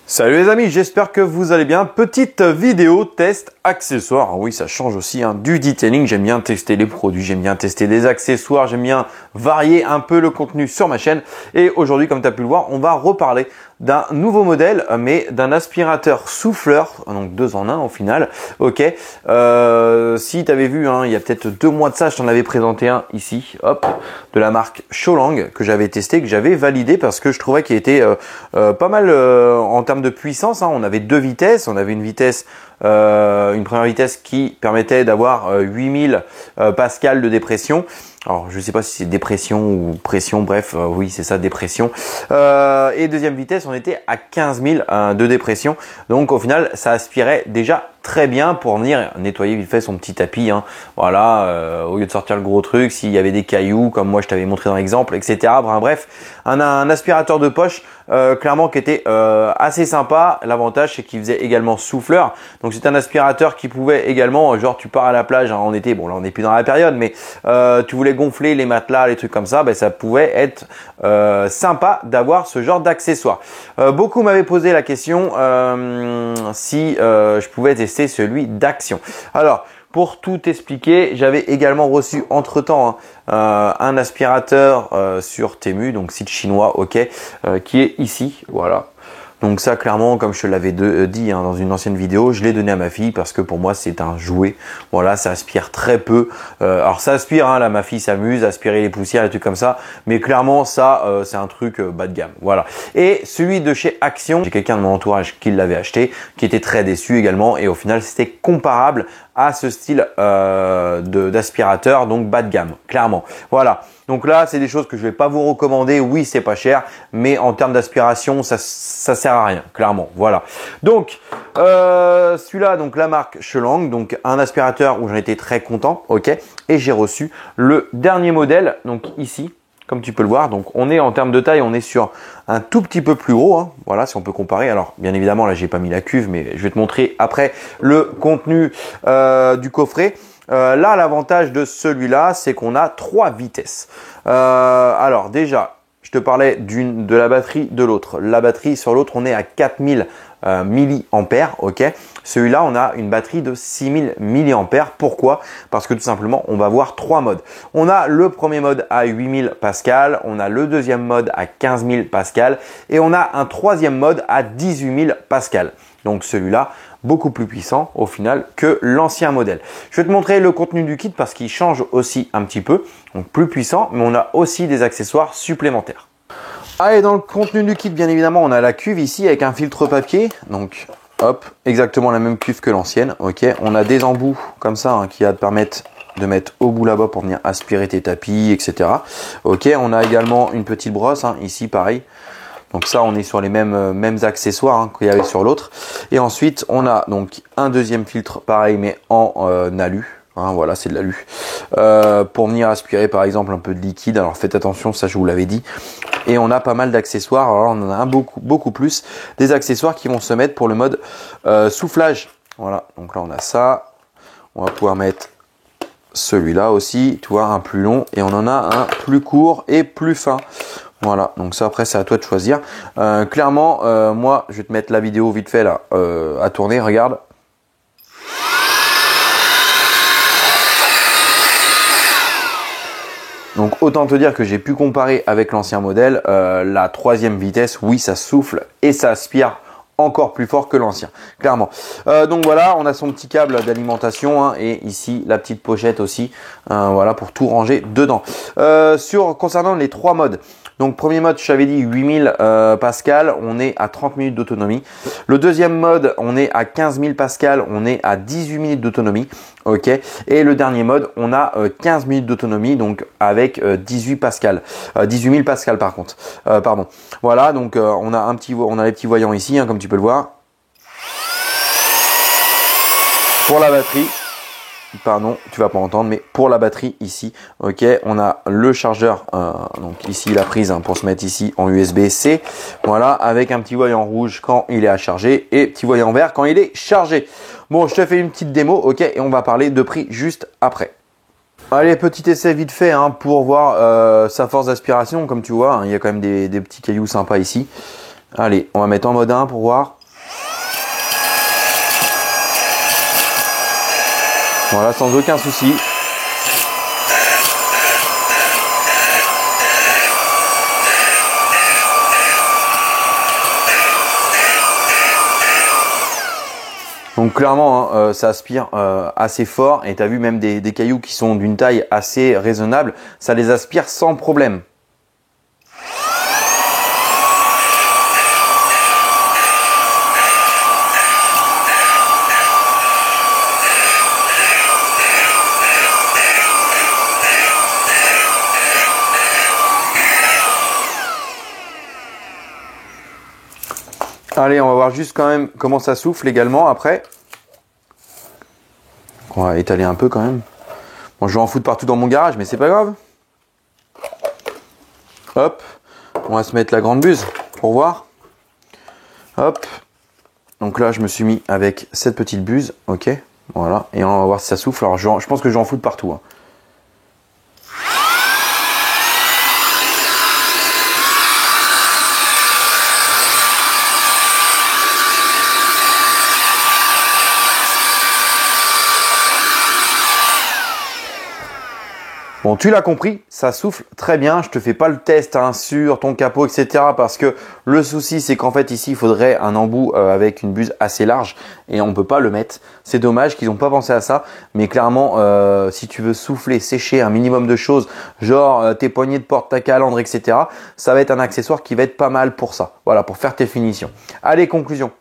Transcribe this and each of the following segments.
Salut les amis, j'espère que vous allez bien. Petite vidéo test accessoires. Oui, ça change aussi du detailing. J'aime bien tester les produits, j'aime bien tester des accessoires, j'aime bien varier un peu le contenu sur ma chaîne. Et aujourd'hui, comme tu as pu le voir, on va reparler d'un nouveau modèle, mais d'un aspirateur souffleur, donc 2 en 1 au final. Ok. Si tu avais vu, il y a peut-être 2 mois de ça, je t'en avais présenté un ici, hop, de la marque Sholang que j'avais testé, que j'avais validé parce que je trouvais qu'il était pas mal en termes de puissance. On avait 2 vitesses, on avait une vitesse. Une première vitesse qui permettait d'avoir 8000 pascal de dépression. Alors, je ne sais pas si c'est dépression ou pression, bref, oui, c'est ça, dépression. Et deuxième vitesse, on était à 15 000 de dépression. Donc, au final, ça aspirait déjà très bien pour venir nettoyer vite fait son petit tapis. Voilà, au lieu de sortir le gros truc, s'il y avait des cailloux, comme moi je t'avais montré dans l'exemple, etc. Bref, un aspirateur de poche, clairement qui était assez sympa. L'avantage, c'est qu'il faisait également souffleur. Donc, c'est un aspirateur qui pouvait également, genre tu pars à la plage en été, bon là on n'est plus dans la période, mais tu voulais gonfler les matelas, les trucs comme ça, ça pouvait être sympa d'avoir ce genre d'accessoire. Beaucoup m'avaient posé la question si je pouvais tester celui d'Action. Alors, pour tout expliquer, j'avais également reçu entre-temps un aspirateur sur Temu, donc site chinois, ok, qui est ici, voilà. Donc ça, clairement, comme je te l'avais dit dans une ancienne vidéo, je l'ai donné à ma fille parce que pour moi, c'est un jouet. Voilà, ça aspire très peu. Alors ça aspire, là, ma fille s'amuse à aspirer les poussières et trucs comme ça. Mais clairement, ça, c'est un truc bas de gamme. Voilà. Et celui de chez Action, j'ai quelqu'un de mon entourage qui l'avait acheté, qui était très déçu également. Et au final, c'était comparable à ce style d'aspirateur, donc bas de gamme, clairement. Voilà. Donc là, c'est des choses que je vais pas vous recommander. Oui, c'est pas cher, mais en termes d'aspiration, ça sert à rien, clairement. Voilà. Donc celui-là, donc la marque Sholang, donc un aspirateur où j'en étais très content, ok. Et j'ai reçu le dernier modèle, donc ici, comme tu peux le voir. Donc on est en termes de taille, on est sur un tout petit peu plus gros. Voilà, si on peut comparer. Alors bien évidemment, là, j'ai pas mis la cuve, mais je vais te montrer après le contenu du coffret. Là, l'avantage de celui-là, c'est qu'on a 3 vitesses. Alors déjà, je te parlais de la batterie de l'autre. La batterie sur l'autre, on est à 4000 milliampères, ok. Celui-là, on a une batterie de 6000 milliampères. Pourquoi? Parce que tout simplement, on va voir 3 modes. On a le premier mode à 8000 pascal, on a le deuxième mode à 15 000 pascal et on a un troisième mode à 18 000 pascal. Donc celui-là, beaucoup plus puissant au final que l'ancien modèle. Je vais te montrer le contenu du kit parce qu'il change aussi un petit peu. Donc plus puissant, mais on a aussi des accessoires supplémentaires. Allez, dans le contenu du kit, bien évidemment, on a la cuve ici avec un filtre papier. Donc hop, exactement la même cuve que l'ancienne. Ok, on a des embouts comme ça qui va te permettre de mettre au bout là-bas pour venir aspirer tes tapis, etc. Ok, on a également une petite brosse ici, pareil. Donc ça, on est sur les mêmes accessoires qu'il y avait sur l'autre. Et ensuite, on a donc un deuxième filtre pareil, mais en alu. Voilà, c'est de l'alu. Pour venir aspirer par exemple un peu de liquide. Alors faites attention, ça je vous l'avais dit. Et on a pas mal d'accessoires. Alors on en a beaucoup plus. Des accessoires qui vont se mettre pour le mode soufflage. Voilà, donc là on a ça. On va pouvoir mettre celui-là aussi, tu vois, un plus long. Et on en a un plus court et plus fin. Voilà, donc ça après c'est à toi de choisir. Clairement, moi je vais te mettre la vidéo vite fait là à tourner, regarde. Donc autant te dire que j'ai pu comparer avec l'ancien modèle. La troisième vitesse, oui ça souffle et ça aspire encore plus fort que l'ancien, clairement. Donc voilà, on a son petit câble d'alimentation et ici la petite pochette aussi, voilà pour tout ranger dedans. Concernant les 3 modes. Donc premier mode, je t'avais dit 8000 pascal, on est à 30 minutes d'autonomie. Le deuxième mode, on est à 15 000 pascal, on est à 18 minutes d'autonomie. Ok. Et le dernier mode, on a 15 minutes d'autonomie, donc avec 18 000 pascal par contre. Pardon. Voilà, donc on a les petits voyants ici, comme tu peux le voir. Pour la batterie. Pardon, tu vas pas entendre, mais pour la batterie ici, ok, on a le chargeur, donc ici la prise pour se mettre ici en USB-C, voilà, avec un petit voyant rouge quand il est à charger et petit voyant vert quand il est chargé. Bon, je te fais une petite démo, ok, et on va parler de prix juste après. Allez, petit essai vite fait pour voir sa force d'aspiration, comme tu vois, il y a quand même des petits cailloux sympas ici. Allez, on va mettre en mode 1 pour voir. Voilà, sans aucun souci. Donc clairement, hein, ça aspire assez fort et tu as vu même des cailloux qui sont d'une taille assez raisonnable, ça les aspire sans problème. Allez, on va voir juste quand même comment ça souffle également après. On va étaler un peu quand même. Bon, je vais en foutre partout dans mon garage, mais c'est pas grave. Hop, on va se mettre la grande buse pour voir. Hop. Donc là, je me suis mis avec cette petite buse, ok. Voilà, et on va voir si ça souffle. Alors, je pense que je vais en foutre partout, hein. Bon, tu l'as compris, ça souffle très bien. Je te fais pas le test hein, sur ton capot, etc. Parce que le souci, c'est qu'en fait ici, il faudrait un embout avec une buse assez large et on peut pas le mettre. C'est dommage qu'ils n'ont pas pensé à ça. Mais clairement, si tu veux souffler, sécher un minimum de choses, genre tes poignées de porte, ta calandre, etc. Ça va être un accessoire qui va être pas mal pour ça. Voilà, pour faire tes finitions. Allez, conclusion.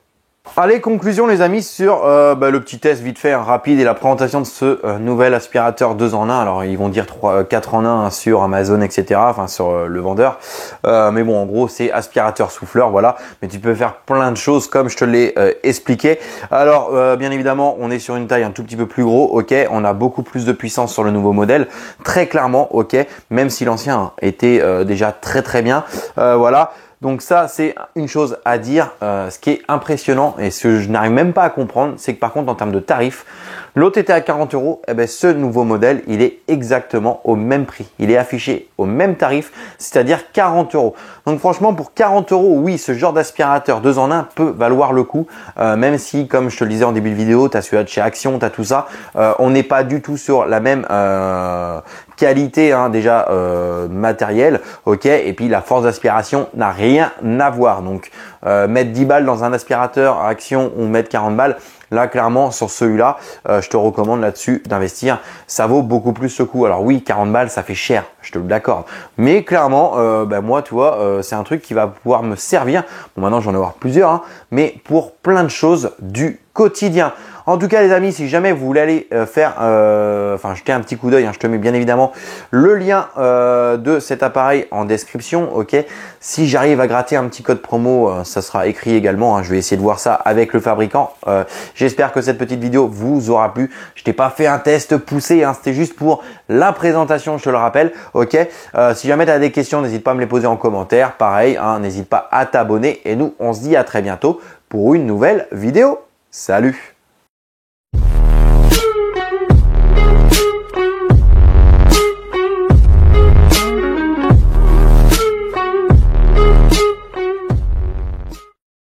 Allez, conclusion les amis sur le petit test vite fait, hein, rapide et la présentation de ce nouvel aspirateur 2 en 1. Alors ils vont dire 4 en 1 hein, sur Amazon, etc. Enfin sur le vendeur. Mais bon, en gros c'est aspirateur souffleur, voilà. Mais tu peux faire plein de choses comme je te l'ai expliqué. Alors bien évidemment, on est sur une taille un tout petit peu plus gros, ok. On a beaucoup plus de puissance sur le nouveau modèle, très clairement, ok. Même si l'ancien était déjà très bien, voilà. Donc ça, c'est une chose à dire. Ce qui est impressionnant et ce que je n'arrive même pas à comprendre, c'est que par contre, en termes de tarifs, l'autre était à 40 €. Et ben, ce nouveau modèle, il est exactement au même prix. Il est affiché au même tarif, c'est-à-dire 40 €. Donc franchement, pour 40 €, oui, ce genre d'aspirateur 2 en 1 peut valoir le coup. Même si, comme je te le disais en début de vidéo, tu as celui-là de chez Action, tu as tout ça. On n'est pas du tout sur la même qualité hein, déjà matérielle, ok. Et puis la force d'aspiration n'a rien à voir. Donc mettre 10 balles dans un aspirateur à Action ou mettre 40 balles, là clairement sur celui-là, je te recommande là-dessus d'investir. Ça vaut beaucoup plus le coup. Alors oui, 40 balles, ça fait cher, je te l'accorde. Mais clairement, moi, tu vois, c'est un truc qui va pouvoir me servir. Bon, maintenant, j'en ai avoir plusieurs, hein, mais pour plein de choses du quotidien. En tout cas, les amis, si jamais vous voulez aller jeter un petit coup d'œil, hein, je te mets bien évidemment le lien de cet appareil en description, ok. Si j'arrive à gratter un petit code promo, ça sera écrit également, hein, je vais essayer de voir ça avec le fabricant. J'espère que cette petite vidéo vous aura plu. Je t'ai pas fait un test poussé, hein, c'était juste pour la présentation, je te le rappelle, ok. Si jamais tu as des questions, n'hésite pas à me les poser en commentaire. Pareil, hein, n'hésite pas à t'abonner et nous, on se dit à très bientôt pour une nouvelle vidéo. Salut!